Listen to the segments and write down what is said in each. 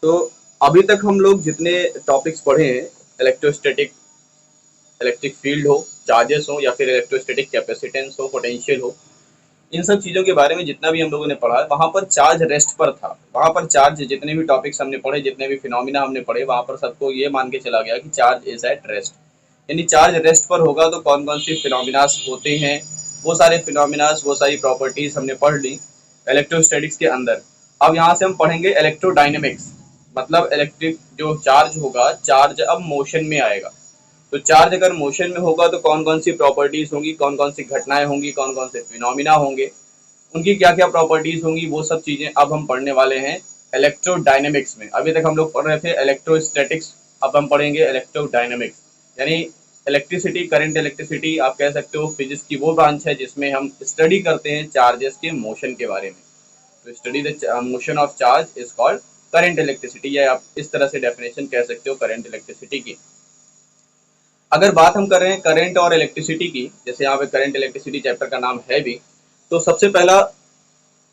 तो अभी तक हम लोग जितने टॉपिक्स पढ़े हैं, इलेक्ट्रोस्टैटिक, इलेक्ट्रिक फील्ड हो, चार्जेस हो, या फिर इलेक्ट्रोस्टैटिक कैपेसिटेंस हो, पोटेंशियल हो, इन सब चीज़ों के बारे में जितना भी हम लोगों ने पढ़ा है, वहाँ पर चार्ज रेस्ट पर था। वहाँ पर चार्ज, जितने भी टॉपिक्स हमने पढ़े, जितने भी फिनोमिना हमने पढ़े, वहाँ पर सबको ये मान के चला गया कि चार्ज इज एट रेस्ट। यानी चार्ज रेस्ट पर होगा तो कौन कौन सी फिनोमिनास होते हैं, वो सारे फिनोमिनास, वो सारी प्रॉपर्टीज हमने पढ़ ली इलेक्ट्रोस्टैटिक्स के अंदर। अब यहाँ से हम पढ़ेंगे इलेक्ट्रोडायनेमिक्स। मतलब इलेक्ट्रिक जो चार्ज होगा, चार्ज अब मोशन में आएगा। तो चार्ज अगर मोशन में होगा तो कौन कौन सी प्रॉपर्टीज होंगी, कौन कौन सी घटनाएं होंगी, कौन कौन से फिनोमिना होंगे, उनकी क्या क्या प्रॉपर्टीज होंगी, वो सब चीजें अब हम पढ़ने वाले हैं इलेक्ट्रोडायनेमिक्स में। अभी तक हम लोग पढ़ रहे थे इलेक्ट्रोस्टैटिक्स, अब हम पढ़ेंगे इलेक्ट्रोडायनेमिक्स। यानी इलेक्ट्रिसिटी, करंट इलेक्ट्रिसिटी आप कह सकते हो, फिजिक्स की वो ब्रांच है जिसमें हम स्टडी करते हैं चार्जेस के मोशन के बारे में। तो study the motion of charge is called current electricity, या आप इस तरह से डेफिनेशन कह सकते हो करंट इलेक्ट्रिसिटी की। अगर बात हम कर रहे हैं करंट और इलेक्ट्रिसिटी की, जैसे यहाँ पे करंट इलेक्ट्रिसिटी चैप्टर का नाम है भी, तो सबसे पहला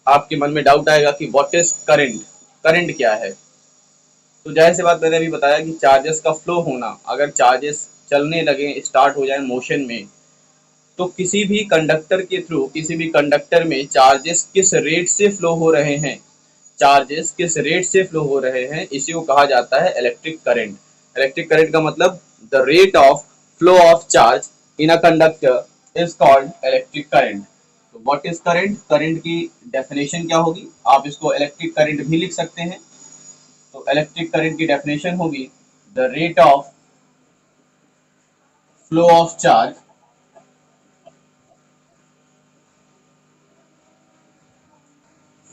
आपके मन में डाउट आएगा कि व्हाट इज करंट, करंट क्या है। तो जाहिर सी बात, मैंने अभी बताया कि चार्जेस का फ्लो होना, अगर चार्जेस चलने लगे, स्टार्ट हो जाए मोशन में, तो किसी भी कंडक्टर के थ्रू, किसी भी कंडक्टर में चार्जेस किस रेट से फ्लो हो रहे हैं, चार्जेस किस रेट से फ्लो हो रहे हैं, इसी को कहा जाता है इलेक्ट्रिक करंट। इलेक्ट्रिक करंट का मतलब the rate of flow of charge in a conductor is called electric current. तो व्हाट इज करंट, करंट की डेफिनेशन क्या होगी, आप इसको इलेक्ट्रिक करंट भी लिख सकते हैं। तो इलेक्ट्रिक करंट की डेफिनेशन होगी the rate of flow of charge,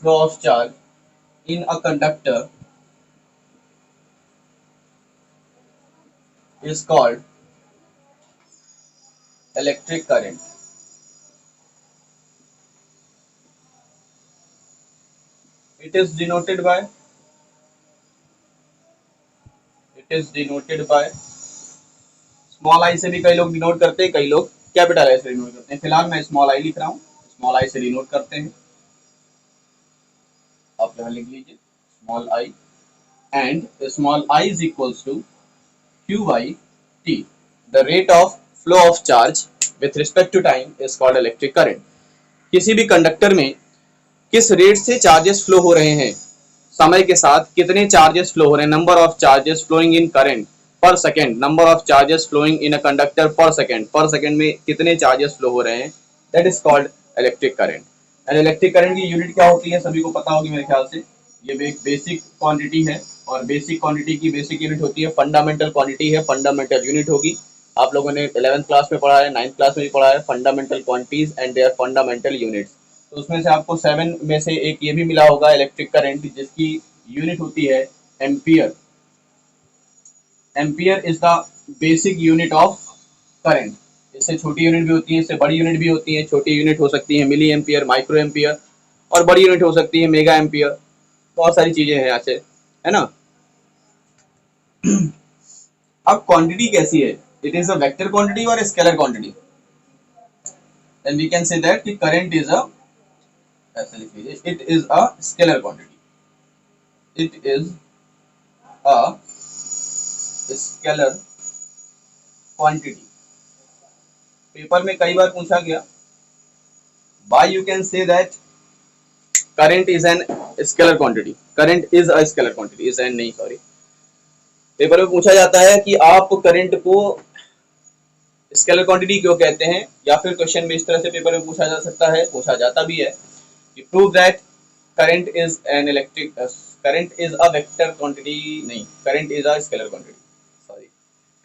flow of charge in a conductor is called electric current. It is denoted by, it is denoted by small I से भी कई लोग डिनोट करते हैं, कई लोग कैपिटल आई से डिनोट करते हैं। फिलहाल मैं स्मॉल आई लिख रहा हूँ, स्मॉल आई से डिनोट करते हैं। आप यहाँ लिख लीजिए small I, and small I is equals to Q by T. The rate of flow of charge with respect to time is called electric current. किसी भी कंडक्टर में किस रेट से चार्जेस फ्लो हो रहे हैं, समय के साथ कितने चार्जेस फ्लो हो रहे हैं, number of charges flowing in current per second, number of charges flowing in a conductor per second में कितने चार्जेस फ्लो हो रहे हैं, that is called electric current. And electric current की यूनिट क्या होती है, सभी को पता होगी मेरे ख्याल से। ये एक बेसिक क्वांटिटी है, और बेसिक क्वांटिटी की बेसिक यूनिट होती है फंडामेंटल क्वांटिटी है, फंडामेंटल यूनिट होगी। आप लोगों ने 11th क्लास में पढ़ा है, 9th क्लास में भी पढ़ा है, fundamental quantities and there fundamental units. तो उसमें से आपको 7 में से एक ये भी मिला होगा इलेक्ट्रिक करंट, जिसकी यूनिट होती है ampere. Ampere is the basic unit of current. इससे छोटी यूनिट भी होती है, इससे बड़ी यूनिट भी होती है। छोटी यूनिट हो सकती है मिली एम्पियर, माइक्रो एम्पियर, और बड़ी यूनिट हो सकती है मेगा एम्पियर। बहुत सारी चीजें हैं यहाँ से, है ना। अब क्वांटिटी कैसी है, it is a vector quantity और scalar quantity. Then we can say that कि करंट इज अ, ऐसे लिख लीजिए, it is a scalar quantity, it is a scalar quantity. Paper में कई बार पूछा गया, why you can say that current is an scalar quantity, current is a scalar quantity, is an नहीं, sorry. Paper में पूछा जाता है कि आप करंट को स्केलर क्वांटिटी क्यों कहते हैं, या फिर क्वेश्चन में इस तरह से पेपर में पूछा जा सकता है, पूछा जाता भी है कि prove that current is an electric, current is a vector quantity, नहीं, current is a scalar quantity, sorry,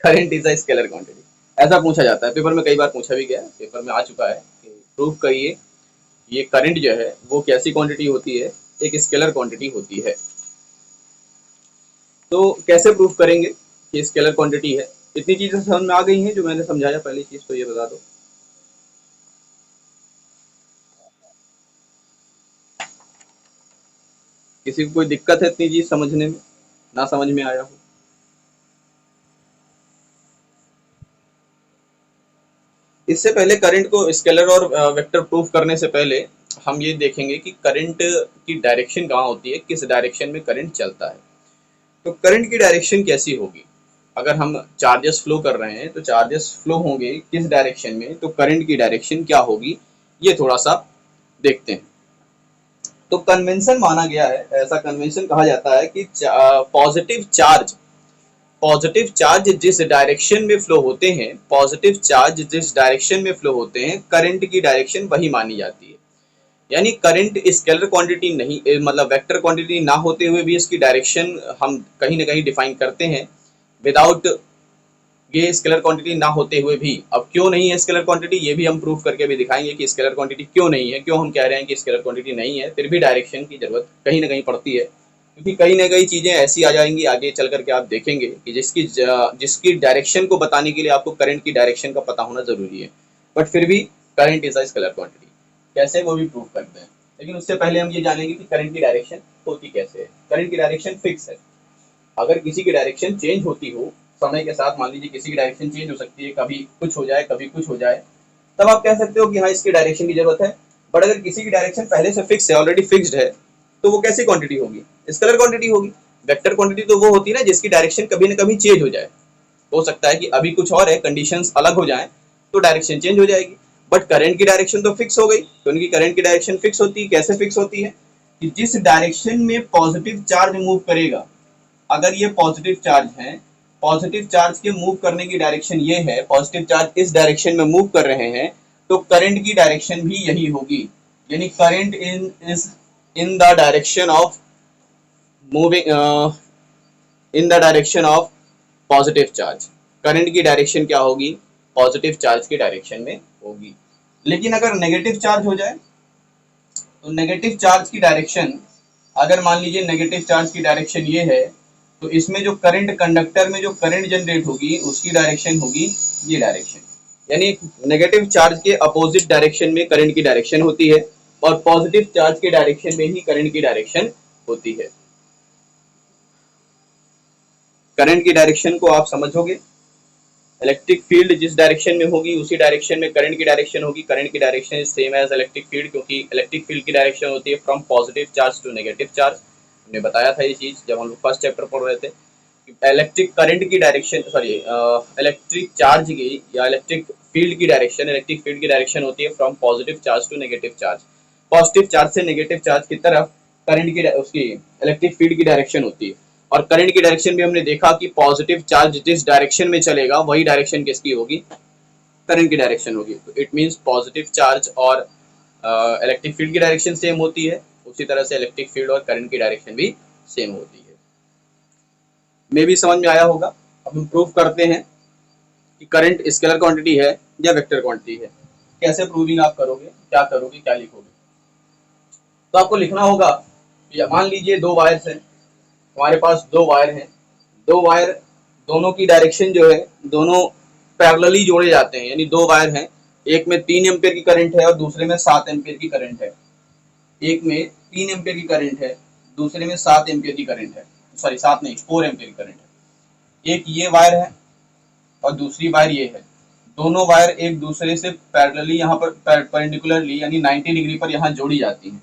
current is a scalar quantity, ऐसा पूछा जाता है। पेपर में कई बार पूछा भी गया, पेपर में आ चुका है कि प्रूव करिए ये करंट जो है वो कैसी क्वांटिटी होती है, एक स्केलर क्वांटिटी होती है। तो कैसे प्रूव करेंगे कि स्केलर क्वांटिटी है। इतनी चीजें समझ में आ गई हैं जो मैंने समझाया, पहली चीज तो ये बता दो। किसी को कोई दिक्कत है इतनी चीज समझने में, ना समझ में आया हो। इससे पहले करंट को स्केलर और वेक्टर प्रूफ करने से पहले हम ये देखेंगे कि करंट की डायरेक्शन कहाँ होती है, किस डायरेक्शन में करंट चलता है। तो करंट की डायरेक्शन कैसी होगी? अगर हम चार्जेस फ्लो कर रहे हैं तो चार्जेस फ्लो होंगे किस डायरेक्शन में, तो करंट की डायरेक्शन क्या होगी, ये थोड़ा सा देखते हैं। तो कन्वेंशन माना गया है, ऐसा कन्वेंशन कहा जाता है कि पॉजिटिव चार्ज जिस डायरेक्शन में फ्लो होते हैं, पॉजिटिव चार्ज जिस डायरेक्शन में फ्लो होते हैं, करंट की डायरेक्शन वही मानी जाती है। यानी करंट स्केलर क्वांटिटी नहीं, मतलब वेक्टर क्वांटिटी ना होते हुए भी इसकी डायरेक्शन हम कहीं ना कहीं डिफाइन करते हैं विदाउट ये स्केलर क्वांटिटी ना होते हुए भी। अब क्यों नहीं है स्केलर क्वांटिटी, ये भी हम प्रूफ करके भी दिखाएंगे कि स्केलर क्वांटिटी क्यों नहीं है, क्यों हम कह रहे हैं कि स्केलर क्वांटिटी नहीं है, फिर भी डायरेक्शन की जरूरत कहीं ना कहीं पड़ती है, क्योंकि कहीं ना कहीं चीजें ऐसी आ जाएंगी आगे चल करके आप देखेंगे कि जिसकी डायरेक्शन को बताने के लिए आपको करंट की डायरेक्शन का पता होना जरूरी है, बट फिर भी current is a scalar quantity. कैसे, वो भी प्रूफ करते हैं, लेकिन उससे पहले हम ये जानेंगे कि करंट की डायरेक्शन होती कैसे है। करंट की डायरेक्शन फिक्स है। अगर किसी की डायरेक्शन चेंज होती हो समय के साथ, मान लीजिए किसी की डायरेक्शन चेंज हो सकती है, कभी कुछ हो जाए कभी कुछ हो जाए, तब आप कह सकते हो कि हाँ इसकी डायरेक्शन की जरूरत है। बट अगर किसी की डायरेक्शन पहले से फिक्स है, ऑलरेडी फिक्स्ड है, तो वो कैसी क्वांटिटी होगी, स्केलर क्वांटिटी होगी। वेक्टर क्वांटिटी तो वो होती है ना जिसकी डायरेक्शन कभी ना कभी चेंज हो जाए, हो सकता है कि अभी कुछ और है, कंडीशंस अलग हो जाए तो डायरेक्शन चेंज हो जाएगी। बट करंट की डायरेक्शन तो फिक्स हो गई, तो उनकी करंट की डायरेक्शन फिक्स होती है। कैसे फिक्स होती है कि जिस डायरेक्शन में पॉजिटिव चार्ज मूव करेगा, अगर ये पॉजिटिव चार्ज है, पॉजिटिव चार्ज के मूव करने की डायरेक्शन ये है, पॉजिटिव चार्ज इस डायरेक्शन में मूव कर रहे हैं, तो करंट की डायरेक्शन भी यही होगी। यानी current in the direction of moving in the direction of positive charge. Current की डायरेक्शन क्या होगी, पॉजिटिव चार्ज की डायरेक्शन में होगी। लेकिन अगर नेगेटिव चार्ज हो जाए, तो नेगेटिव चार्ज की डायरेक्शन, अगर मान लीजिए नेगेटिव चार्ज की डायरेक्शन ये है, तो इसमें जो करंट, कंडक्टर में जो करंट जनरेट होगी उसकी डायरेक्शन होगी ये डायरेक्शन। यानी नेगेटिव चार्ज के अपोजिट डायरेक्शन में करंट की डायरेक्शन होती है और पॉजिटिव चार्ज के डायरेक्शन में ही करंट की डायरेक्शन होती है। करंट की डायरेक्शन को आप समझोगे, इलेक्ट्रिक फील्ड जिस डायरेक्शन में होगी उसी डायरेक्शन में करंट की डायरेक्शन होगी। करंट की direction is same as electric field, क्योंकि इलेक्ट्रिक फील्ड की डायरेक्शन होती है from positive charge to negative charge. हमने बताया था ये चीज जब हम लोग फर्स्ट चैप्टर पढ़ रहे थे। इलेक्ट्रिक करंट की डायरेक्शन, सॉरी इलेक्ट्रिक चार्ज की या इलेक्ट्रिक फील्ड की डायरेक्शन, इलेक्ट्रिक फील्ड की डायरेक्शन होती है from positive charge to negative charge. Positive charge से नेगेटिव चार्ज की तरफ करंट की उसकी इलेक्ट्रिक फील्ड की डायरेक्शन होती है। और करंट की डायरेक्शन भी हमने देखा कि पॉजिटिव चार्ज जिस डायरेक्शन में चलेगा वही डायरेक्शन किसकी होगी, करंट की डायरेक्शन होगी। तो इट मींस पॉजिटिव चार्ज और इलेक्ट्रिक फील्ड की डायरेक्शन सेम होती है, उसी तरह से इलेक्ट्रिक फील्ड और करंट की डायरेक्शन भी सेम होती है। मे भी समझ में आया होगा। अब हम प्रूव करते हैं कि करंट स्केलर क्वांटिटी है या वेक्टर क्वांटिटी है। कैसे प्रूविंग आप करोगे, क्या करोगे, क्या लिखोगे? तो आपको लिखना होगा, मान लीजिए दो वायर्स हैं, हमारे पास दो वायर हैं, दो वायर, दोनों की डायरेक्शन जो है दोनों पैरेलली जोड़े जाते हैं। यानी दो वायर हैं, एक में 3 एम्पीयर की करंट है और दूसरे में 7 एम्पीयर की करंट है। एक में 3 एम्पीयर की करंट है, दूसरे में 7 एम्पीयर की करंट है, सॉरी 7 नहीं 4 एम्पीयर की करंट है। एक ये वायर है और दूसरी वायर ये है। दोनों वायर एक दूसरे से पैरेलली यहाँ पर परपेंडिकुलरली यानी 90 डिग्री पर यहाँ जोड़ी जाती हैं।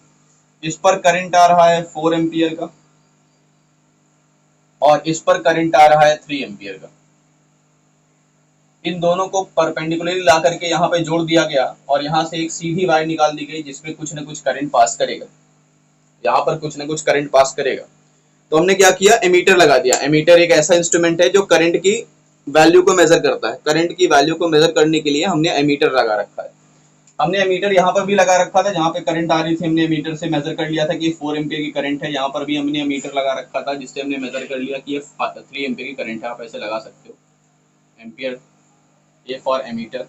इस पर करंट आ रहा है 4 एम्पीयर का और इस पर करंट आ रहा है 3 एम्पीयर का। इन दोनों को परपेंडिकुलरली ला करके यहाँ पे जोड़ दिया गया और यहाँ से एक सीधी वायर निकाल दी गई जिसमें कुछ न कुछ करंट पास करेगा, यहाँ पर कुछ न कुछ करंट पास करेगा। तो हमने क्या किया, एमीटर लगा दिया। एमीटर एक ऐसा इंस्ट्रूमेंट है जो करंट की वैल्यू को मेजर करता है। करंट की वैल्यू को मेजर करने के लिए हमने एमीटर लगा रखा है। हमने एमीटर यहाँ पर भी लगा रखा था, जहाँ पे करंट आ रही थी हमने एमीटर से मेजर कर लिया था कि 4 एम्पीयर की करंट है। यहाँ पर भी हमने एमीटर लगा रखा था जिससे हमने मेजर कर लिया कि ये 3 एम्पीयर की करंट है। आप ऐसे लगा सकते हो, ampere, A for ammeter,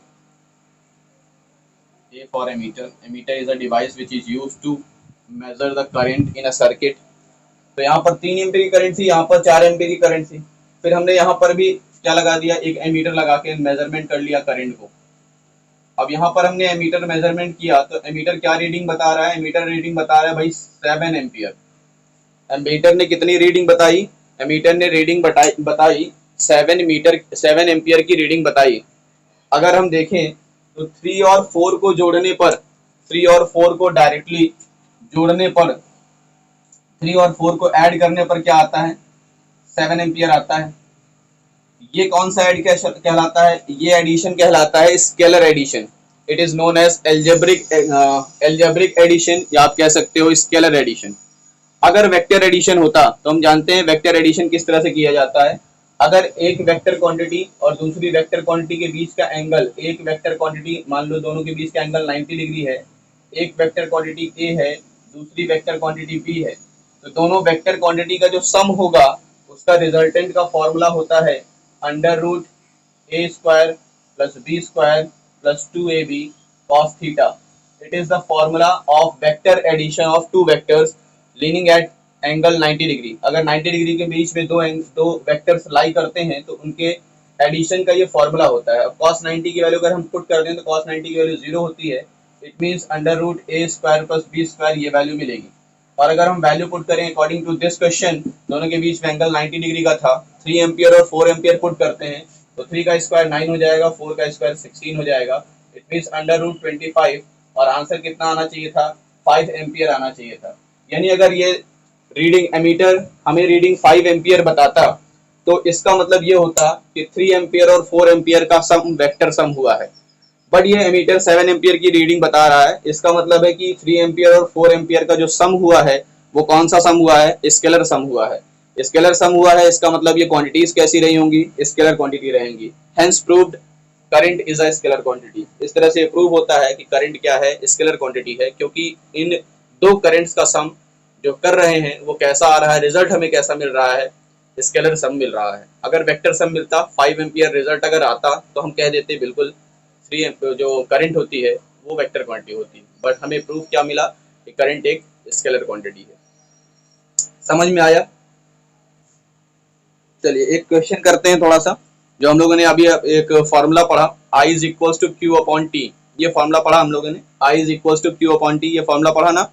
A for ammeter. Ammeter is a device which is used to measure the current in a circuit. तो यहाँ पर 3 एम्पीयर की करंट थी, यहाँ पर 4 एम्पीयर की करंट थी। फिर हमने यहाँ पर भी क्या लगा दिया, एक एमीटर लगा के मेजरमेंट कर लिया करंट को। अब यहाँ पर हमने एमीटर मेजरमेंट किया तो एमीटर क्या रीडिंग बता रहा है, एमीटर रीडिंग बता रहा है भाई 7 एम्पीयर। एमीटर ने कितनी रीडिंग बताई, एमीटर ने रीडिंग बताई 7 एम्पीयर की रीडिंग बताई। अगर हम देखें तो 3 और 4 को जोड़ने पर, 3 और 4 को डायरेक्टली जोड़ने पर, 3 और 4 को ऐड करने पर क्या आता है, 7 एम्पियर आता है। ये कौन सा एड कहलाता है? ये एडिशन कहलाता है scalar addition. It is known as algebraic addition, या आप कह सकते हो स्केलर एडिशन। अगर वेक्टर एडिशन होता तो हम जानते हैं वेक्टर एडिशन किस तरह से किया जाता है। अगर एक वेक्टर क्वांटिटी और दूसरी वेक्टर क्वांटिटी के बीच का एंगल, एक वेक्टर क्वांटिटी मान लो दोनों के बीच का एंगल 90 डिग्री है, एक वेक्टर क्वांटिटी ए है, दूसरी वेक्टर क्वांटिटी बी है, तो दोनों वेक्टर क्वांटिटी का जो सम होगा उसका रिजल्टेंट का फॉर्मूला होता है under root A square plus B square plus 2ab cos theta. It is the formula of vector addition of two vectors leaning at angle 90 degree. अगर 90 डिग्री के बीच में दो वेक्टर्स लाई करते हैं तो उनके एडिशन का ये फॉर्मूला होता है। cos 90 की वैल्यू अगर हम पुट कर दें तो cos 90 की वैल्यू 0 होती है। It means under root A square plus B square ये वैल्यू मिलेगी। और अगर हम वैल्यू पुट करें अकॉर्डिंग टू दिस क्वेश्चन, दोनों के बीच में एंगल 90 डिग्री का था, 3 एम्पियर और 4 एम्पियर पुट करते हैं तो 3 का स्क्वायर 9 हो जाएगा, 4 का स्क्वायर 16 हो जाएगा। इट मींस अंडर रूट 25 और आंसर कितना आना चाहिए था? 5 एम्पियर आना चाहिए था। यानी अगर ये रीडिंग एमीटर हमें रीडिंग 5 एम्पियर बताता तो इसका मतलब ये होता कि 3 एम्पियर और 4 एम्पियर का सम वेक्टर सम हुआ है। बट ये एमीटर 7 एम्पियर की रीडिंग बता रहा है, इसका मतलब है कि 3 एम्पियर और 4 एम्पियर का जो सम हुआ है वो कौन सा सम हुआ है? स्केलर सम हुआ है। स्केलर सम हुआ है, इसका मतलब ये क्वांटिटीज कैसी रही होंगी? स्केलर क्वांटिटी रहेंगी। Hence proved current is a scalar quantity. इस तरह से प्रूव होता है कि करंट क्या है? स्केलर क्वांटिटी है, क्योंकि इन दो करंट्स का सम जो कर रहे हैं वो कैसा आ रहा है, रिजल्ट हमें कैसा मिल रहा है? स्केलर सम मिल रहा है। अगर वेक्टर सम मिलता 5 एम्पियर रिजल्ट अगर आता तो हम कह देते बिल्कुल 3 जो करंट होती है वो वेक्टर क्वांटिटी होती है। बट हमें प्रूफ क्या मिला कि करंट एक स्केलर क्वांटिटी है। समझ में आया? चलिए एक क्वेश्चन करते हैं थोड़ा सा। जो हम लोगों ने अभी एक फॉर्मूला पढ़ा I is equal to Q upon T, ये फॉर्मूला पढ़ा हम लोगों ने। I is equal to Q upon T, ये फॉर्मूला पढ़ा ना।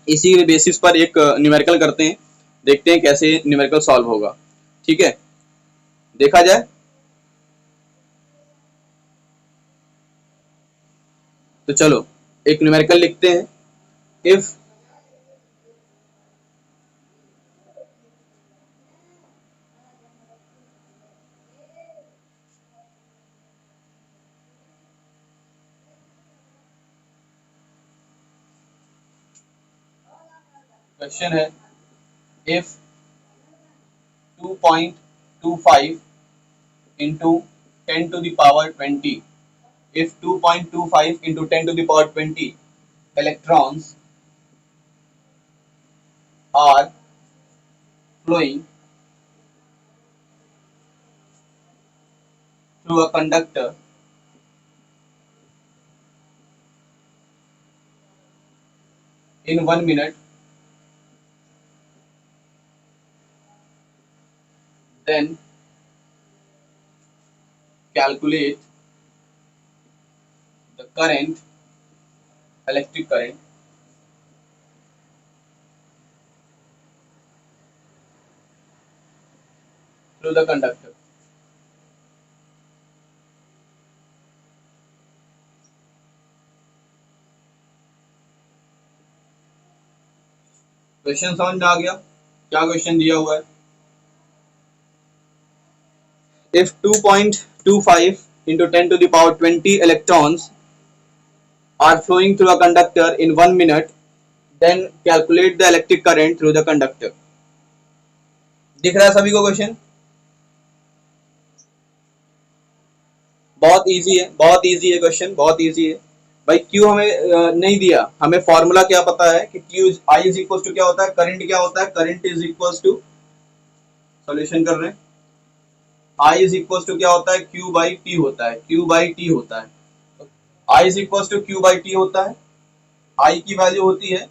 इसी बेसिस पर एक न्यूमेरिकल करते हैं, देखते हैं कैसे न्यूमेरिकल सॉल्व होगा। ठीक है, देखा जाए। तो चलो एक न्यूमेरिकल लिखते हैं। इफ क्वेश्चन है if 2.25 into 10 to the power 20, if 2.25 into 10 to the power 20 electrons are flowing through a conductor in 1 minute, then calculate the current, electric current through the conductor। Question समझ में आ गया? क्या question दिया हुआ है? If 2.25 into 10 to the power 20 electrons are flowing through a conductor in 1 minute, then calculate the electric current through the conductor। दिख रहा है सभी को क्वेश्चन? बहुत इजी है, बहुत इजी है क्वेश्चन, बहुत इजी है भाई। क्यू हमें नहीं दिया, हमें फॉर्मूला क्या पता है कि Q I is equal to क्या होता है? करंट क्या होता है? Current is equal to, solution कर रहे हैं, आई इज इक्वल टू क्या होता है? क्यू बाई टी होता है, क्यू बाई टी होता है। I is equal to Q by T होता है। आई की वैल्यू होती है,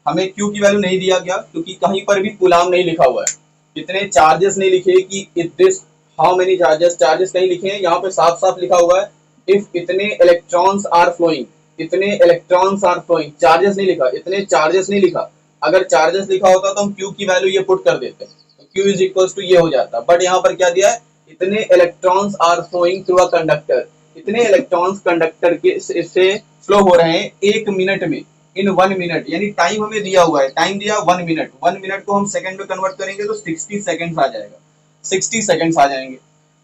हमें क्यू की वैल्यू नहीं दिया गया क्योंकि कहीं पर भी कूलाम नहीं लिखा हुआ है, इतने चार्जेस नहीं लिखे कि if this how many charges, charges नहीं लिखे हैं। यहाँ पे साफ साफ लिखा हुआ है इफ इतने इलेक्ट्रॉन्स आर फ्लोइंग, इतने इलेक्ट्रॉन्स आर फ्लोइंग, चार्जेस नहीं लिखा, इतने चार्जेस नहीं लिखा। अगर चार्जेस लिखा होता तो हम क्यू की वैल्यू ये पुट कर देते, तो क्यू इज इक्वल टू ये हो जाता। बट यहाँ पर क्या दिया है? इतने electrons are flowing through a conductor, इतने इलेक्ट्रॉन्स कंडक्टर के से फ्लो हो रहे हैं 1 मिनट में। इन 1 मिनट, यानी टाइम हमें दिया हुआ है, टाइम दिया 1 मिनट, 1 मिनट को हम सेकंड में कन्वर्ट करेंगे तो 60 सेकंड्स आ जाएगा, 60 सेकंड्स आ जाएंगे।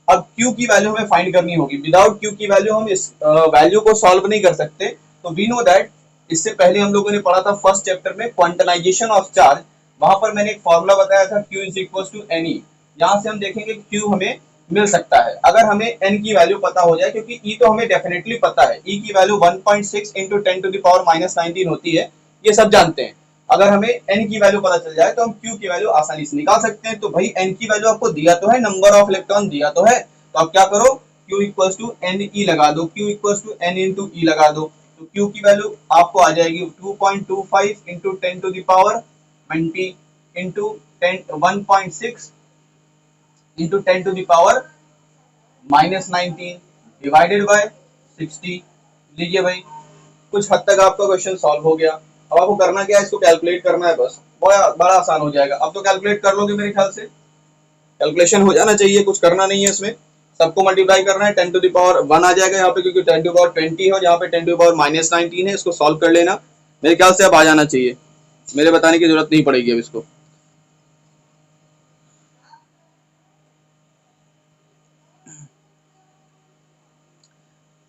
अब Q की वैल्यू हमें फाइंड करनी होगी, विदाउट Q की वैल्यू हम इस वैल्यू को सॉल्व नहीं कर सकते। तो वी नो दैट, इससे पहले हम लोगों ने पढ़ा था फर्स्ट चैप्टर में क्वांटनाइजेशन ऑफ चार्ज, वहां पर मैंने एक फॉर्मूला बताया था Q is equal to NE। यहाँ से हम देखेंगे Q हमें मिल सकता है अगर हमें N की वैल्यू पता हो जाए, क्योंकि E तो हमें डेफिनेटली पता है, E की वैल्यू 1.6 इंटू 10⁻⁻19 होती है, ये सब जानते हैं। अगर हमें N की वैल्यू पता चल जाए तो हम Q की वैल्यू आसानी से निकाल सकते हैं। तो भाई N की वैल्यू आपको दिया तो है, नंबर ऑफ इलेक्ट्रॉन दिया तो है, तो आप क्या करो, Q इक्वल्स टू NE लगा दो, Q equals to N into E लगा दो। तो Q की वैल्यू आपको आ जाएगी 2.25 into 10⁻20 into 1.6 into 10⁻⁻19 divided by 60। लीजिए भाई, कुछ हद तक आपका क्वेश्चन सॉल्व हो गया। अब आपको करना क्या है, इसको कैलकुलेट करना है, बस बड़ा आसान हो जाएगा। अब तो कैलकुलेट कर लोगे मेरे ख्याल से, कैलकुलेशन हो जाना चाहिए, कुछ करना नहीं है इसमें, सबको मल्टीप्लाई करना है, 10⁻1 आ जाएगा यहाँ पे, क्योंकि 10⁻20 है, यहाँ पे 10⁻⁻19 है, इसको सॉल्व कर लेना। मेरे ख्याल से अब आ जाना चाहिए, मेरे बताने की जरूरत नहीं पड़ेगी अब इसको।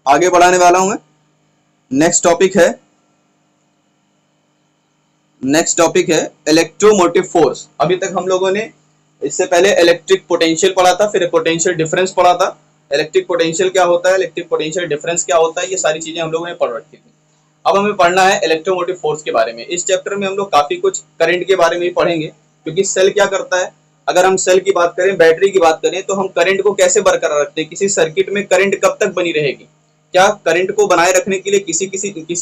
आगे बढ़ाने वाला हूं मैं। नेक्स्ट टॉपिक है इलेक्ट्रोमोटिव फोर्स। अभी तक हम लोगों ने इससे पहले इलेक्ट्रिक पोटेंशियल पढ़ा था, फिर पोटेंशियल डिफरेंस पढ़ा था। इलेक्ट्रिक पोटेंशियल क्या होता है, इलेक्ट्रिक पोटेंशियल डिफरेंस क्या होता है, ये सारी चीजें हम लोगों ने पढ़ रखी थी। अब हमें पढ़ना है इलेक्ट्रोमोटिव फोर्स के बारे में। इस चैप्टर में हम लोग काफी कुछ करंट के बारे में ही पढ़ेंगे, क्योंकि सेल क्या करता है। अगर हम सेल की बात करें, बैटरी की बात करें, तो हम करंट को कैसे बरकरार रखते हैं, किसी सर्किट में करंट कब तक बनी रहेगी, क्या करंट को बनाए रखने के लिए किसी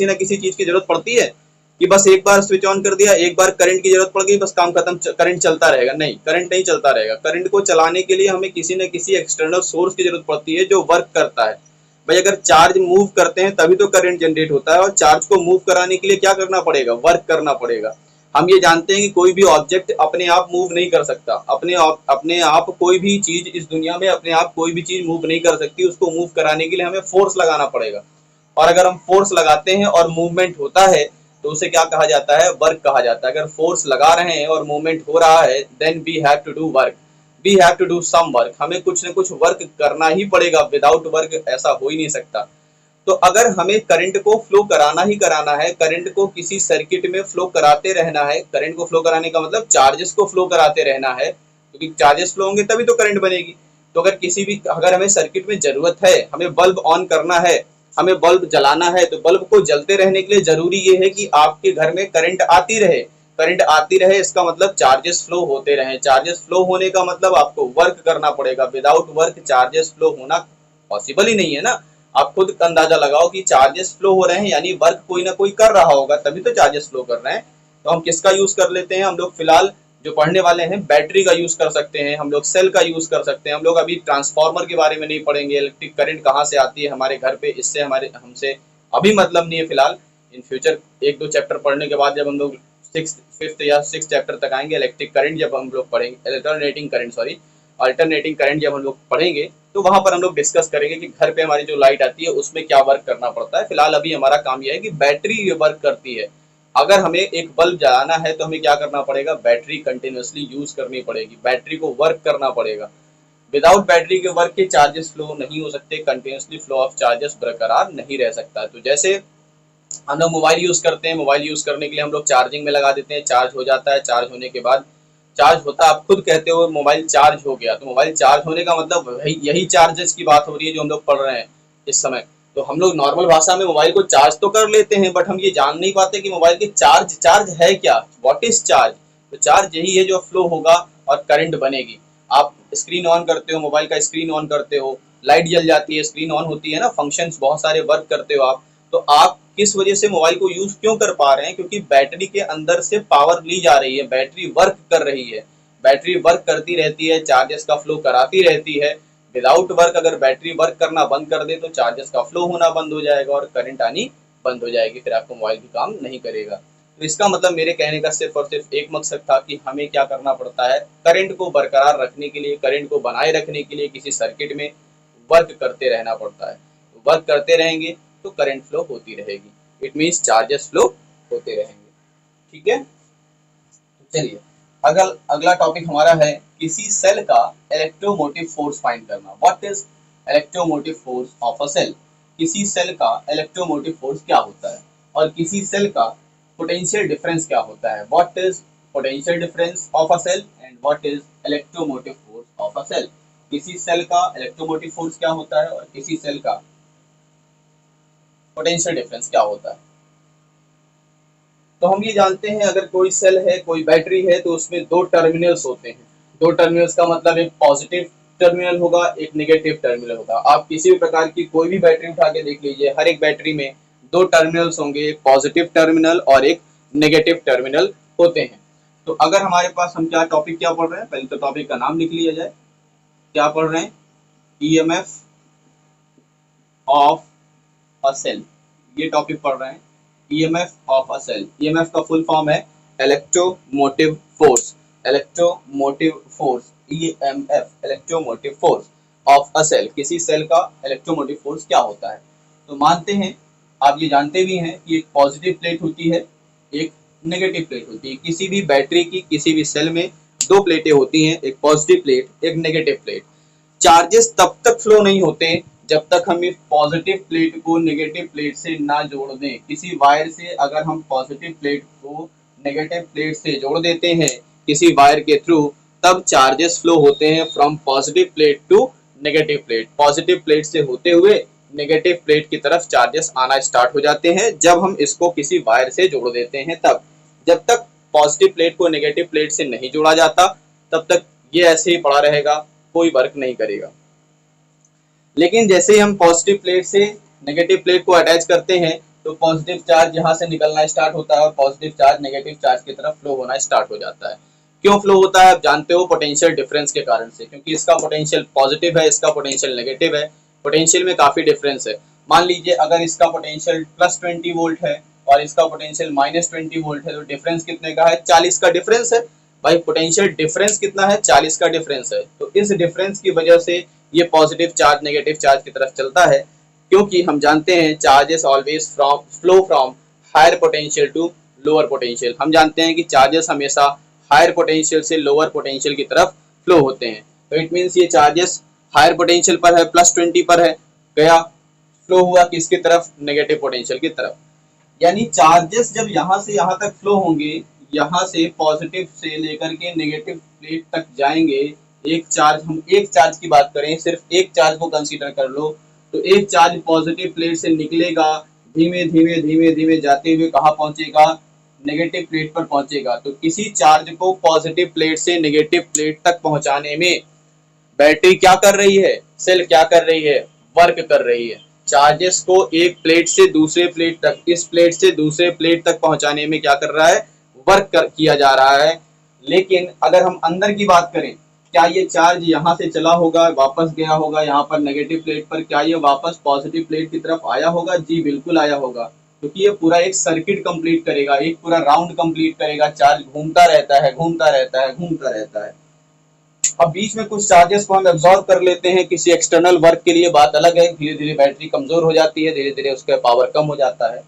ना किसी चीज की जरूरत पड़ती है कि बस एक बार स्विच ऑन कर दिया, एक बार करंट की जरूरत पड़ गई, बस काम खत्म, करंट चलता रहेगा? नहीं, करंट नहीं चलता रहेगा। करंट को चलाने के लिए हमें किसी न किसी एक्सटर्नल सोर्स की जरूरत पड़ती है जो वर्क करता है। भाई अगर चार्ज मूव करते हैं तभी तो करंट जनरेट होता है, और चार्ज को मूव कराने के लिए क्या करना पड़ेगा, वर्क करना पड़ेगा। हम ये जानते हैं कि कोई भी ऑब्जेक्ट अपने आप मूव नहीं कर सकता, अपने आप कोई भी चीज इस दुनिया में अपने आप कोई भी चीज मूव नहीं कर सकती, उसको मूव कराने के लिए हमें फोर्स लगाना पड़ेगा। और अगर हम फोर्स लगाते हैं और मूवमेंट होता है तो उसे क्या कहा जाता है, वर्क कहा जाता है। अगर फोर्स लगा रहे हैं और मूवमेंट हो रहा है, then we have to do work, we have to do some work, हमें कुछ न कुछ वर्क करना ही पड़ेगा, विदाउट वर्क ऐसा हो ही नहीं सकता। तो अगर हमें करंट को फ्लो कराना ही कराना है, करंट को किसी सर्किट में फ्लो कराते रहना है, करंट को फ्लो कराने का मतलब चार्जेस को फ्लो कराते रहना है, क्योंकि चार्जेस फ्लो होंगे तभी तो करंट बनेगी। तो अगर हमें सर्किट में जरूरत है, हमें बल्ब ऑन करना है, हमें बल्ब जलाना है, तो बल्ब को जलते रहने के लिए जरूरी ये है कि आपके घर में करंट आती रहे। करंट आती रहे इसका मतलब चार्जेस फ्लो होते रहे, चार्जेस फ्लो होने का मतलब आपको वर्क करना पड़ेगा। विदाउट वर्क चार्जेस फ्लो होना पॉसिबल ही नहीं है ना। आप खुद अंदाजा लगाओ कि चार्जेस फ्लो हो रहे हैं, यानी वर्क कोई ना कोई कर रहा होगा, तभी तो चार्जेस फ्लो कर रहे हैं। तो हम किसका यूज कर लेते हैं, हम लोग फिलहाल जो पढ़ने वाले हैं बैटरी का यूज कर सकते हैं, हम लोग सेल का यूज कर सकते हैं। हम लोग अभी ट्रांसफार्मर के बारे में नहीं पढ़ेंगे, इलेक्ट्रिक करंट कहाँ से आती है हमारे घर पे, इससे हमसे अभी मतलब नहीं है फिलहाल। इन फ्यूचर एक दो चैप्टर पढ़ने के बाद जब हम लोग फिफ्थ या सिक्स चैप्टर तक आएंगे, इलेक्ट्रिक करंट जब हम लोग पढ़ेंगे, अल्टरनेटिंग करंट जब हम लोग पढ़ेंगे, तो वहां पर हम लोग डिस्कस करेंगे कि घर पे हमारी जो लाइट आती है उसमें क्या वर्क करना पड़ता है। फिलहाल अभी हमारा काम यह है कि बैटरी वर्क करती है। अगर हमें एक बल्ब जलाना है तो हमें क्या करना पड़ेगा, बैटरी कंटिन्यूअसली यूज करनी पड़ेगी, बैटरी को वर्क करना पड़ेगा। विदाउट बैटरी के वर्क के चार्जेस फ्लो नहीं हो सकते, कंटिन्यूअसली फ्लो ऑफ चार्जेस बरकरार नहीं रह सकता। तो जैसे हम लोग मोबाइल यूज करते हैं, मोबाइल यूज करने के लिए हम लोग चार्जिंग में लगा देते हैं, चार्ज हो जाता है, चार्ज होने के बाद चार्ज होता है, आप खुद कहते हो मोबाइल चार्ज हो गया, तो मोबाइल चार्ज होने का मतलब यही चार्जेस की बात हो रही है जो हम लोग पढ़ रहे हैं इस समय। तो हम लोग नॉर्मल भाषा में मोबाइल को चार्ज तो कर लेते हैं, बट हम ये जान नहीं पाते कि मोबाइल के चार्ज है क्या, व्हाट इज चार्ज। तो चार्ज यही है जो फ्लो होगा और करंट बनेगी। आप स्क्रीन ऑन करते हो, मोबाइल का स्क्रीन ऑन करते हो, लाइट जल जाती है, स्क्रीन ऑन होती है ना, फंक्शंस बहुत सारे वर्क करते हो आप। तो आप किस वजह से मोबाइल को यूज क्यों कर पा रहे हैं, क्योंकि बैटरी के अंदर से पावर ली जा रही है, बैटरी वर्क कर रही है, बैटरी वर्क करती रहती है, चार्जेस का फ्लो कराती रहती है। विदाउट वर्क अगर बैटरी वर्क करना बंद कर दे तो चार्जेस का फ्लो होना बंद हो जाएगा और करंट आनी बंद हो जाएगी, फिर आपको मोबाइल भी काम नहीं करेगा। तो इसका मतलब मेरे कहने का सिर्फ और सिर्फ एक मकसद था कि हमें क्या करना पड़ता है, करंट को बरकरार रखने के लिए, करंट को बनाए रखने के लिए किसी सर्किट में वर्क करते रहना पड़ता है। वर्क करते रहेंगे तो करंट फ्लो होती रहेगी, इट मीन्स चार्जेस फ्लो होते रहेंगे। ठीक है, तो चलिए अगला टॉपिक हमारा है किसी सेल का इलेक्ट्रोमोटिव फोर्स फाइंड करना। What is electromotive force of a cell? किसी सेल का इलेक्ट्रोमोटिव फोर्स क्या होता है और किसी सेल का पोटेंशियल डिफरेंस क्या होता है। What is potential difference of a cell and what is electromotive force of a cell? किसी सेल का इलेक्ट्रोमोटिव फोर्स क्या होता है और किसी सेल का पोटेंशियल डिफरेंस क्या होता है। तो हम ये जानते हैं अगर कोई सेल है, कोई बैटरी है, तो उसमें दो टर्मिनल्स होते हैं। दो टर्मिनल्स का मतलब एक पॉजिटिव टर्मिनल होगा, एक नेगेटिव टर्मिनल होगा। आप किसी भी प्रकार की कोई भी बैटरी उठा के देख लीजिए, हर एक बैटरी में दो टर्मिनल्स होंगे, एक पॉजिटिव टर्मिनल और एक नेगेटिव टर्मिनल होते हैं। तो अगर हमारे पास हम टॉपिक क्या पढ़ रहे हैं, पहले तो टॉपिक का नाम लिख लिया जाए। क्या पढ़ रहे हैं? ईएमएफ ऑफ अ सेल, ये टॉपिक पढ़ रहे हैं। EMF of a cell, EMF का फुल फॉर्म है electromotive force. Electromotive force, EMF, electromotive force of a cell. किसी सेल का इलेक्ट्रोमोटिव फोर्स क्या होता है? तो मानते हैं, आप ये जानते भी हैं कि एक पॉजिटिव प्लेट होती है, एक नेगेटिव प्लेट होती है। किसी भी बैटरी की किसी भी सेल में दो प्लेटें होती हैं, एक पॉजिटिव प्लेट, एक नेगेटिव प्लेट। चार्जेस तब तक फ्लो नहीं होते जब तक हम इस पॉजिटिव प्लेट को नेगेटिव प्लेट से ना जोड़ दें। किसी वायर से अगर हम पॉजिटिव प्लेट को नेगेटिव प्लेट से जोड़ देते हैं किसी वायर के थ्रू, तब चार्जेस फ्लो होते हैं from positive plate to negative plate. Positive plate से होते हुए नेगेटिव प्लेट की तरफ चार्जेस आना स्टार्ट हो जाते हैं जब हम इसको किसी वायर से जोड़ देते हैं तब। जब तक पॉजिटिव प्लेट को नेगेटिव प्लेट से नहीं जोड़ा जाता तब तक ये ऐसे ही पड़ा रहेगा, कोई वर्क नहीं करेगा। लेकिन जैसे ही हम पॉजिटिव प्लेट से नेगेटिव प्लेट को अटैच करते हैं तो पॉजिटिव चार्ज यहाँ से निकलना स्टार्ट होता है और पॉजिटिव चार्ज नेगेटिव चार्ज की तरफ फ्लो होना स्टार्ट हो जाता है। क्यों फ्लो होता है आप जानते हो? पोटेंशियल डिफरेंस के कारण से, क्योंकि इसका पोटेंशियल पॉजिटिव है, इसका पोटेंशियल नेगेटिव है। पोटेंशियल में काफी डिफरेंस है। मान लीजिए अगर इसका पोटेंशियल +20 वोल्ट है और इसका पोटेंशियल -20 वोल्ट है, तो डिफरेंस कितने का है? 40 का डिफरेंस है। भाई पोटेंशियल डिफरेंस कितना है? 40 का डिफरेंस है। तो इस डिफरेंस की वजह से ये पॉजिटिव चार्ज नेगेटिव चार्ज की तरफ चलता है, क्योंकि हम जानते हैं charges always flow from higher potential to lower potential. हम जानते हैं कि चार्जेस हमेशा हायर पोटेंशियल से लोअर पोटेंशियल की तरफ फ्लो होते हैं। तो इट मीन्स ये चार्जेस हायर पोटेंशियल पर है, +20 पर है, गया फ्लो हुआ किसकी तरफ? नेगेटिव पोटेंशियल की तरफ। यानी चार्जेस जब यहाँ से यहाँ तक फ्लो होंगे, यहाँ से पॉजिटिव से लेकर के नेगेटिव प्लेट तक जाएंगे। एक चार्ज, हम एक चार्ज की बात करें, सिर्फ एक चार्ज को कंसीडर कर लो, तो एक चार्ज पॉजिटिव प्लेट से निकलेगा, धीमे धीमे धीमे धीमे जाते हुए कहाँ पहुंचेगा? नेगेटिव प्लेट पर पहुंचेगा। तो किसी चार्ज को पॉजिटिव प्लेट से नेगेटिव प्लेट तक पहुंचाने में बैटरी क्या कर रही है? सेल क्या कर रही है? वर्क कर रही है। चार्जेस को एक प्लेट से दूसरे प्लेट तक, इस प्लेट से दूसरे प्लेट तक पहुंचाने में क्या कर रहा है? किया जा रहा है। लेकिन अगर हम अंदर की बात करें, क्या ये चार्ज यहाँ से चला होगा, वापस गया होगा यहाँ पर नेगेटिव प्लेट पर, क्या ये वापस पॉजिटिव प्लेट की तरफ आया होगा? जी बिल्कुल आया होगा, क्योंकि ये पूरा एक सर्किट कंप्लीट करेगा, एक पूरा राउंड कंप्लीट करेगा। चार्ज घूमता रहता है, घूमता रहता है, घूमता रहता है। अब बीच में कुछ चार्जेस को हम एब्जॉर्ब कर लेते हैं किसी एक्सटर्नल वर्क के लिए, बात अलग है। धीरे धीरे बैटरी कमजोर हो जाती है, धीरे धीरे उसका पावर कम हो जाता है।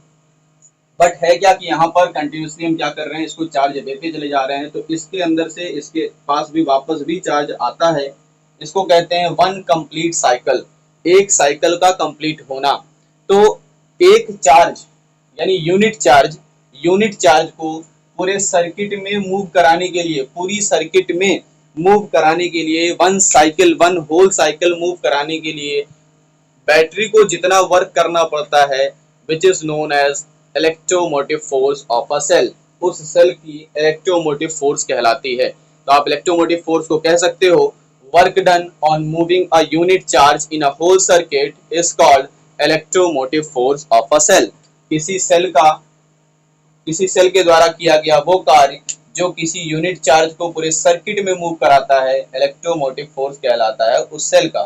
बट है क्या कि यहाँ पर कंटिन्यूसली हम क्या कर रहे हैं? इसको चार्ज देते चले जा रहे हैं, तो इसके अंदर से इसके पास भी वापस भी चार्ज आता है। इसको कहते हैं वन कंप्लीट साइकिल, एक साइकिल का कंप्लीट होना। तो एक चार्ज यानी यूनिट चार्ज को पूरे सर्किट में मूव कराने के लिए, पूरी सर्किट में मूव कराने के लिए, वन होल साइकिल मूव कराने के लिए बैटरी को जितना वर्क करना पड़ता है, which is known as electromotive force of a cell, उस सेल की इलेक्ट्रोमोटिव फोर्स कहलाती है। तो आप इलेक्ट्रोमोटिव फोर्स को कह सकते हो work done on moving a unit charge in a whole circuit is called electromotive force of a cell. किसी सेल के द्वारा किया गया वो कार्य जो किसी यूनिट चार्ज को पूरे सर्किट में मूव कराता है, इलेक्ट्रोमोटिव फोर्स कहलाता है उस सेल का।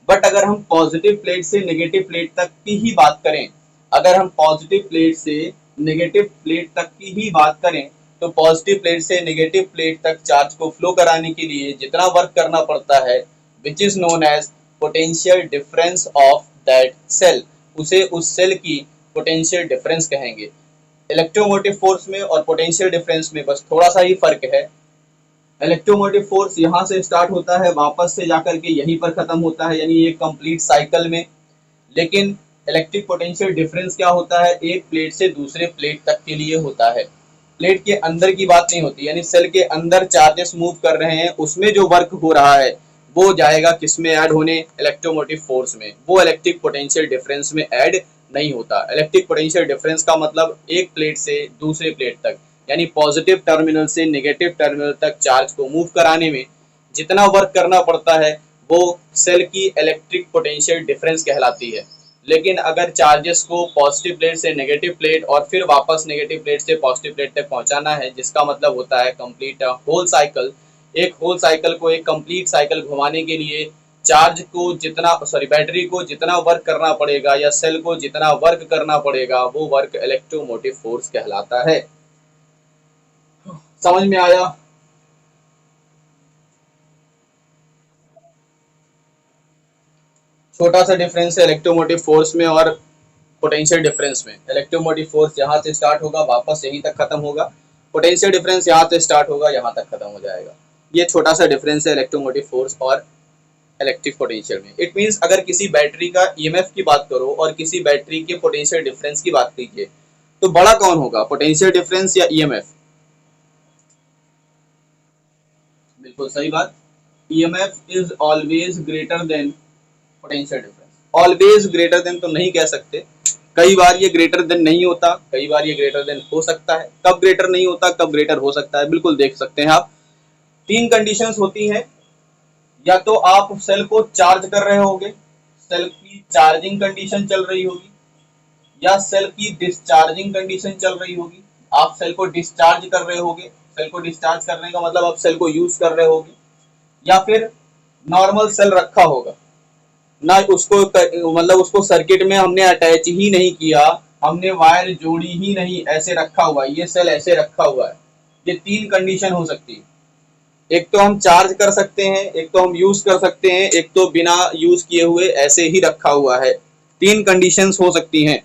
बट अगर हम पॉजिटिव प्लेट से नेगेटिव प्लेट तक की ही बात करें, अगर हम पॉजिटिव प्लेट से नेगेटिव प्लेट तक की ही बात करें, तो पॉजिटिव प्लेट से नेगेटिव प्लेट तक चार्ज को फ्लो कराने के लिए जितना वर्क करना पड़ता है, which is known as potential difference of that cell, उसे उस सेल की पोटेंशियल डिफरेंस कहेंगे। इलेक्ट्रोमोटिव फोर्स में और पोटेंशियल डिफरेंस में बस थोड़ा सा ही फर्क है। इलेक्ट्रोमोटिव फोर्स यहाँ से स्टार्ट होता है, वापस से जाकर के यहीं पर खत्म होता है, यानी एक कंप्लीट साइकिल में। लेकिन इलेक्ट्रिक पोटेंशियल डिफरेंस क्या होता है, एक प्लेट से दूसरे प्लेट तक के लिए होता है। प्लेट के अंदर की बात नहीं होती, यानी सेल के अंदर चार्जेस मूव कर रहे हैं, उसमें जो वर्क हो रहा है वो जाएगा किसमें ऐड होने, इलेक्ट्रोमोटिव फोर्स में। वो इलेक्ट्रिक पोटेंशियल डिफरेंस में ऐड नहीं होता। इलेक्ट्रिक पोटेंशियल डिफरेंस का मतलब एक प्लेट से दूसरे प्लेट तक, यानी पॉजिटिव टर्मिनल से नेगेटिव टर्मिनल तक चार्ज को मूव कराने में जितना वर्क करना पड़ता है वो सेल की इलेक्ट्रिक पोटेंशियल डिफरेंस कहलाती है। लेकिन अगर चार्जेस को पॉजिटिव प्लेट से नेगेटिव प्लेट और फिर वापस नेगेटिव प्लेट से पॉजिटिव प्लेट तक पहुंचाना है, जिसका मतलब होता है कंप्लीट होल साइकिल, एक होल साइकिल को एक कंप्लीट साइकिल घुमाने के लिए चार्ज को जितना बैटरी को जितना वर्क करना पड़ेगा या सेल को जितना वर्क करना पड़ेगा वो वर्क इलेक्ट्रोमोटिव फोर्स कहलाता है। समझ में आया? छोटा सा डिफरेंस है इलेक्ट्रोमोटिव फोर्स में और पोटेंशियल डिफरेंस में। इलेक्ट्रोमोटिव फोर्स यहाँ से स्टार्ट होगा, वापस यहीं तक खत्म होगा। पोटेंशियल डिफरेंस यहाँ से स्टार्ट होगा, यहाँ तक खत्म हो जाएगा। ये छोटा सा डिफरेंस है इलेक्ट्रोमोटिव फोर्स और इलेक्ट्रिक पोटेंशियल में। इट मींस अगर किसी बैटरी का ईएमएफ की बात करो और किसी बैटरी के पोटेंशियल डिफरेंस की बात कीजिए, तो बड़ा कौन होगा, पोटेंशियल डिफरेंस या ईएमएफ? बिल्कुल सही बात। EMF is always greater than potential difference. Always greater than तो नहीं कह सकते, कई बार ये ग्रेटर देन नहीं होता, कई बार ये ग्रेटर देन हो सकता है। कब ग्रेटर नहीं होता, कब ग्रेटर हो सकता है, बिल्कुल देख सकते हैं आप। तीन कंडीशंस होती हैं, या तो आप सेल को चार्ज कर रहे होगे, सेल की चार्जिंग कंडीशन चल रही होगी, या सेल की डिस्चार्जिंग कंडीशन चल रही होगी। आप सेल को डिस्चार्ज कर रहे होगे, सेल को डिस्चार्ज करने का मतलब आप सेल को यूज कर रहे होगे, या फिर नॉर्मल सेल रखा होगा ना, उसको मतलब उसको सर्किट में हमने अटैच ही नहीं किया, हमने वायर जोड़ी ही नहीं, ऐसे रखा हुआ है, ये सेल ऐसे रखा हुआ है। ये तीन कंडीशन हो सकती है। एक तो हम चार्ज कर सकते हैं, एक तो हम यूज कर सकते हैं, एक तो बिना यूज किए हुए ऐसे ही रखा हुआ है। तीन कंडीशंस हो सकती हैं।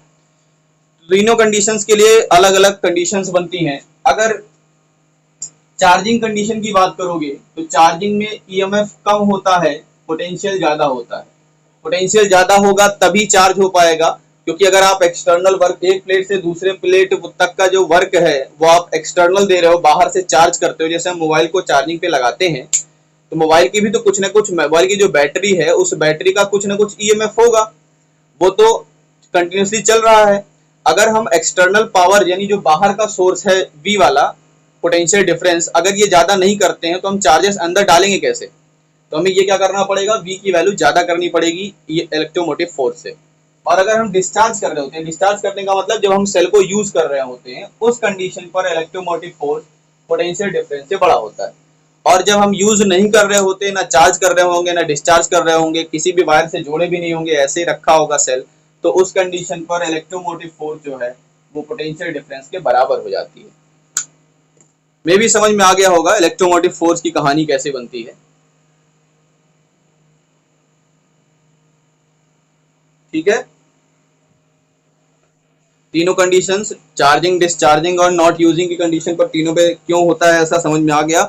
तीनों कंडीशंस के लिए अलग अलग कंडीशंस बनती हैं। अगर चार्जिंग कंडीशन की बात करोगे तो चार्जिंग में ईएमएफ कम होता है, पोटेंशियल ज्यादा होता है। पोटेंशियल ज्यादा होगा तभी चार्ज हो पाएगा, क्योंकि अगर आप एक्सटर्नल वर्क एक प्लेट से दूसरे प्लेट तक का जो वर्क है वो आप एक्सटर्नल दे रहे हो, बाहर से चार्ज करते हो। जैसे हम मोबाइल को चार्जिंग पे लगाते हैं तो मोबाइल की भी तो कुछ ना कुछ, मोबाइल की जो बैटरी है उस बैटरी का कुछ ना कुछ ईएमएफ होगा, वो तो कंटिन्यूसली चल रहा है। अगर हम एक्सटर्नल पावर यानी जो बाहर का सोर्स है वी वाला पोटेंशियल डिफरेंस, अगर ये ज्यादा नहीं करते हैं तो हम चार्जेस अंदर डालेंगे कैसे? तो हमें ये क्या करना पड़ेगा, वी की वैल्यू ज्यादा करनी पड़ेगी ये इलेक्ट्रोमोटिव फोर्स से। और अगर हम डिस्चार्ज कर रहे होते हैं, डिस्चार्ज करने का मतलब जब हम सेल को यूज कर रहे होते हैं, उस कंडीशन पर इलेक्ट्रोमोटिव फोर्स पोटेंशियल डिफरेंस से बड़ा होता है। और जब हम यूज नहीं कर रहे होते, ना चार्ज कर रहे होंगे ना डिस्चार्ज कर रहे होंगे, किसी भी वायर से जोड़े भी नहीं होंगे, ऐसे ही रखा होगा सेल, तो उस कंडीशन पर इलेक्ट्रोमोटिव फोर्स जो है वो पोटेंशियल डिफरेंस के बराबर हो जाती है। मे भी समझ में आ गया होगा इलेक्ट्रोमोटिव फोर्स की कहानी कैसे बनती है। ठीक है, तीनों कंडीशंस, चार्जिंग, डिस्चार्जिंग और नॉट यूजिंग की कंडीशन पर तीनों पे क्यों होता है ऐसा समझ में आ गया।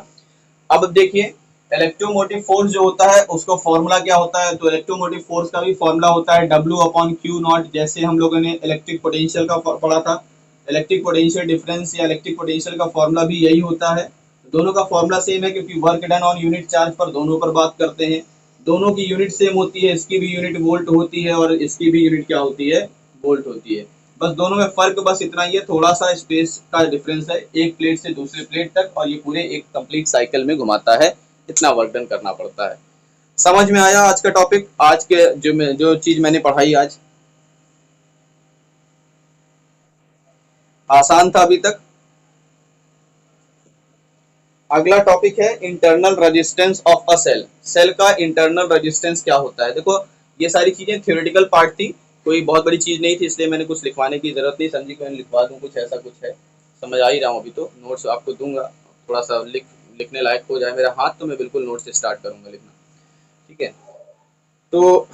अब देखिए इलेक्ट्रोमोटिव फोर्स जो होता है उसका फॉर्मूला क्या होता है, तो इलेक्ट्रोमोटिव फोर्स का भी फॉर्मूला होता है W/Q0, जैसे हम लोगों ने इलेक्ट्रिक पोटेंशियल का पढ़ा था। इलेक्ट्रिक पोटेंशियल डिफरेंस या इलेक्ट्रिक पोटेंशियल का फॉर्मूला भी यही होता है। दोनों का फॉर्मूला सेम है, क्योंकि work done on unit charge पर दोनों पर बात करते हैं। दोनों की यूनिट सेम होती है, इसकी भी यूनिट वोल्ट होती है और इसकी भी यूनिट क्या होती है, वोल्ट होती है। बस दोनों में फर्क बस इतना ही है, थोड़ा सा स्पेस का डिफरेंस है, एक प्लेट से दूसरे प्लेट तक, और ये पूरे एक कंप्लीट साइकिल में घुमाता है, इतना वर्क डन करना पड़ता है। समझ में आया आज का टॉपिक, आज के जो चीज मैंने पढ़ाई आज? आसान था अभी तक? अगला टॉपिक है internal resistance of a cell. Cell का इंटरनल रेजिस्टेंस क्या होता है? देखो ये सारी चीजें थ्योरेटिकल पार्ट थी, कोई बहुत बड़ी चीज नहीं थी, इसलिए मैंने कुछ लिखवाने की जरूरत नहीं समझी कि मैंने लिखवा दूं, कुछ ऐसा कुछ है। समझ आ ही रहा हूँ, अभी तो नोट्स आपको दूंगा, थोड़ा सा लिखने लायक हो जाए मेरा हाथ तो मैं बिल्कुल नोट से स्टार्ट करूंगा लिखना। ठीक है, तो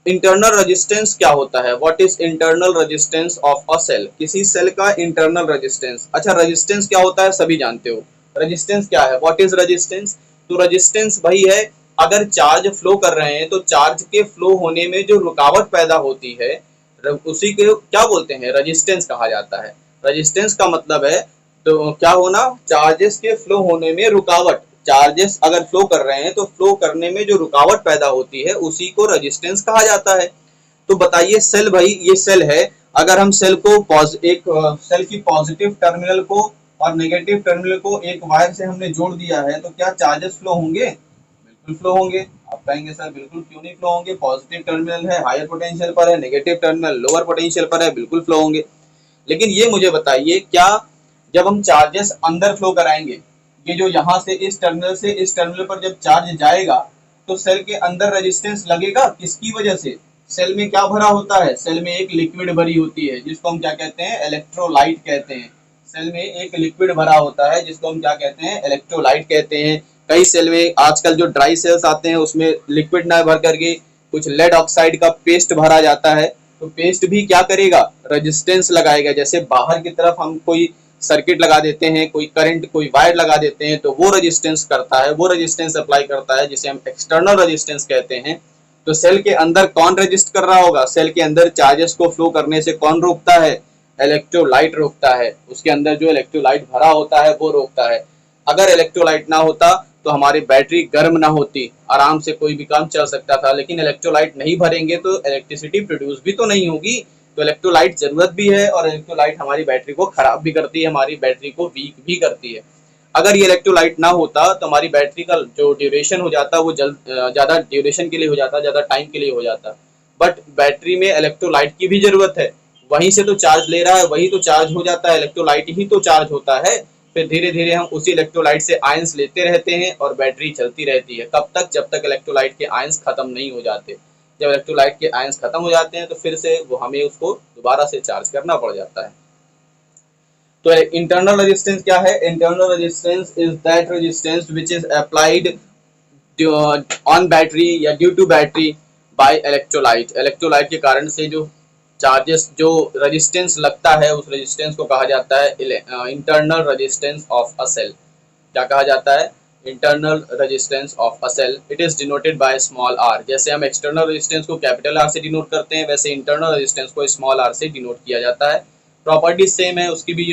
इंटरनल रेजिस्टेंस क्या होता है? What is internal resistance of a cell? किसी सेल का इंटरनल रेजिस्टेंस। अच्छा, रेजिस्टेंस क्या होता है सभी जानते हो। रेजिस्टेंस क्या है? What is resistance? तो रेजिस्टेंस वही है, अगर चार्ज फ्लो कर रहे हैं तो चार्ज के फ्लो होने में जो रुकावट पैदा होती है उसी को क्या बोलते हैं? रेजिस्टेंस कहा जाता है। रेजिस्टेंस का मतलब है तो क्या होना? चार्जेस के फ्लो होने में रुकावट। चार्जेस अगर फ्लो कर रहे हैं तो फ्लो करने में जो रुकावट पैदा होती है उसी को रेजिस्टेंस कहा जाता है। तो बताइए सेल, भाई ये सेल है, अगर हम सेल को एक सेल की पॉजिटिव टर्मिनल को और नेगेटिव टर्मिनल को एक वायर से हमने जोड़ दिया है तो क्या चार्जेस फ्लो होंगे? बिल्कुल फ्लो होंगे। आप कहेंगे सर बिल्कुल क्यों नहीं फ्लो होंगे, पॉजिटिव टर्मिनल है हायर पोटेंशियल पर है, नेगेटिव टर्मिनल लोअर पोटेंशियल पर है, बिल्कुल फ्लो होंगे। लेकिन ये मुझे बताइए, क्या जब हम चार्जेस अंदर फ्लो कराएंगे, ये जो यहाँ से इस टर्मिनल से इस टर्मिनल पर जब चार्ज जाएगा तो सेल के अंदर रेजिस्टेंस लगेगा? किसकी वजह से? सेल में क्या भरा होता है? सेल में एक लिक्विड भरी होती है जिसको हम क्या कहते हैं? इलेक्ट्रोलाइट कहते हैं। सेल में एक लिक्विड भरा होता है जिसको हम क्या कहते हैं? इलेक्ट्रोलाइट कहते हैं। कई सेल में आजकल जो ड्राई सेल्स आते हैं उसमें लिक्विड ना भर करके कुछ लेड ऑक्साइड का पेस्ट भरा जाता है। तो पेस्ट भी क्या करेगा? रेजिस्टेंस लगाएगा। जैसे बाहर की तरफ हम कोई सर्किट लगा देते हैं, कोई करंट कोई वायर लगा देते हैं तो वो रेजिस्टेंस करता है, वो रेजिस्टेंस अप्लाई करता है जिसे हम एक्सटर्नल रेजिस्टेंस कहते हैं। तो सेल के अंदर कौन रेजिस्ट कर रहा होगा? सेल के अंदर चार्जेस को फ्लो करने से कौन रोकता है? इलेक्ट्रोलाइट रोकता है। उसके अंदर जो इलेक्ट्रोलाइट भरा होता है वो रोकता है। अगर इलेक्ट्रोलाइट ना होता तो हमारी बैटरी गर्म ना होती, आराम से कोई भी काम चल सकता था। लेकिन इलेक्ट्रोलाइट नहीं भरेंगे तो इलेक्ट्रिसिटी प्रोड्यूस भी तो नहीं होगी। तो इलेक्ट्रोलाइट जरूरत भी है और इलेक्ट्रोलाइट हमारी बैटरी को खराब भी करती है, हमारी बैटरी को वीक भी करती है। अगर ये इलेक्ट्रोलाइट ना होता तो हमारी बैटरी का जो ड्यूरेशन हो जाता वो ज्यादा ड्यूरेशन के लिए हो जाता, ज्यादा टाइम के लिए हो जाता। बट बैटरी में इलेक्ट्रोलाइट की भी जरूरत है, वहीं से तो चार्ज ले रहा है, वही तो चार्ज हो जाता है, इलेक्ट्रोलाइट ही तो चार्ज होता है। फिर धीरे धीरे हम उसी इलेक्ट्रोलाइट से आयंस लेते रहते हैं और बैटरी चलती रहती है। कब तक? जब तक इलेक्ट्रोलाइट के आयंस खत्म नहीं हो जाते। जब इलेक्ट्रोलाइट के आयंस खत्म हो जाते हैं तो फिर से वो हमें उसको दोबारा से चार्ज करना पड़ जाता है। तो इंटरनल रेजिस्टेंस क्या है? Internal resistance is that resistance which is applied on battery या due to battery by electrolyte. Electrolyte के कारण से जो चार्जेस जो रेजिस्टेंस लगता है उस रेजिस्टेंस को कहा जाता है internal resistance of a cell. क्या कहा जाता है? Internal resistance of a cell. It is denoted by small R. जैसे हम एक्सटर्नल रेजिस्टेंस को कैपिटल आर से डिनोट करते हैं वैसे इंटरनल रेजिस्टेंस को स्मॉल आर से डिनोट किया जाता है। प्रॉपर्टीज सेम है, उसकी भी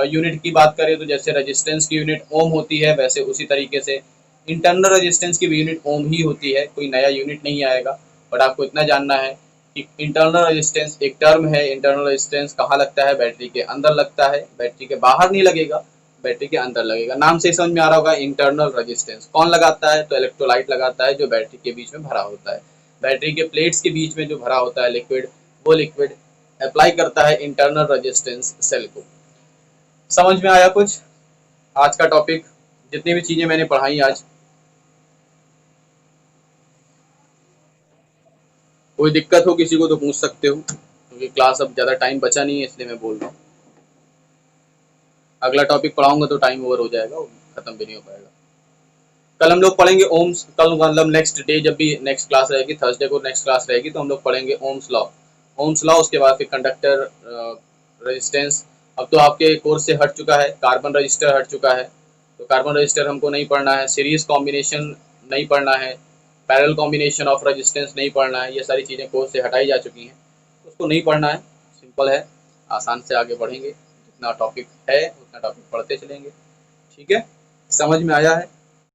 यूनिट की बात करें तो जैसे रेजिस्टेंस की यूनिट ओम होती है वैसे उसी तरीके से इंटरनल रेजिस्टेंस की भी यूनिट ओम ही होती है, कोई नया यूनिट नहीं आएगा। बट आपको इतना जानना है कि इंटरनल रेजिस्टेंस एक टर्म है। इंटरनल रेजिस्टेंस कहाँ लगता है? बैटरी के अंदर लगता है, बैटरी के बाहर नहीं लगेगा, बैटरी के अंदर लगेगा। नाम से ही समझ में आ रहा होगा इंटरनल रेजिस्टेंस कौन लगाता है? तो इलेक्ट्रोलाइट लगाता है जो बैटरी के बीच में भरा होता है। बैटरी के प्लेट्स के बीच में जो भरा होता है लिक्विड, वो लिक्विड अप्लाई करता है इंटरनल रेजिस्टेंस सेल को। समझ में आया कुछ आज का टॉपिक, जितनी भी चीजें मैंने पढ़ाई आज? कोई दिक्कत हो किसी को तो पूछ सकते हो, क्योंकि क्लास अब ज़्यादा टाइम बचा नहीं है इसलिए मैं बोल रहा हूँ। अगला टॉपिक पढ़ाऊंगा तो टाइम ओवर हो जाएगा, वो खत्म भी नहीं हो पाएगा। कल हम लोग पढ़ेंगे ओम्स, कल मतलब नेक्स्ट डे जब भी नेक्स्ट क्लास रहेगी, थर्सडे को नेक्स्ट क्लास रहेगी तो हम लोग पढ़ेंगे ओम्स लॉ। ओम्स लॉ, उसके बाद फिर कंडक्टर रेजिस्टेंस। अब तो आपके कोर्स से हट चुका है, कार्बन रजिस्टर हट चुका है, तो कार्बन रजिस्टर हमको नहीं पढ़ना है, सीरीज कॉम्बिनेशन नहीं पढ़ना है, पैरेलल कॉम्बिनेशन ऑफ रेजिस्टेंस नहीं पढ़ना है। ये सारी चीज़ें कोर्स से हटाई जा चुकी हैं, तो उसको नहीं पढ़ना है। सिंपल है, आसान से आगे बढ़ेंगे, जितना टॉपिक है उतना टॉपिक पढ़ते चलेंगे। ठीक है, समझ में आया है?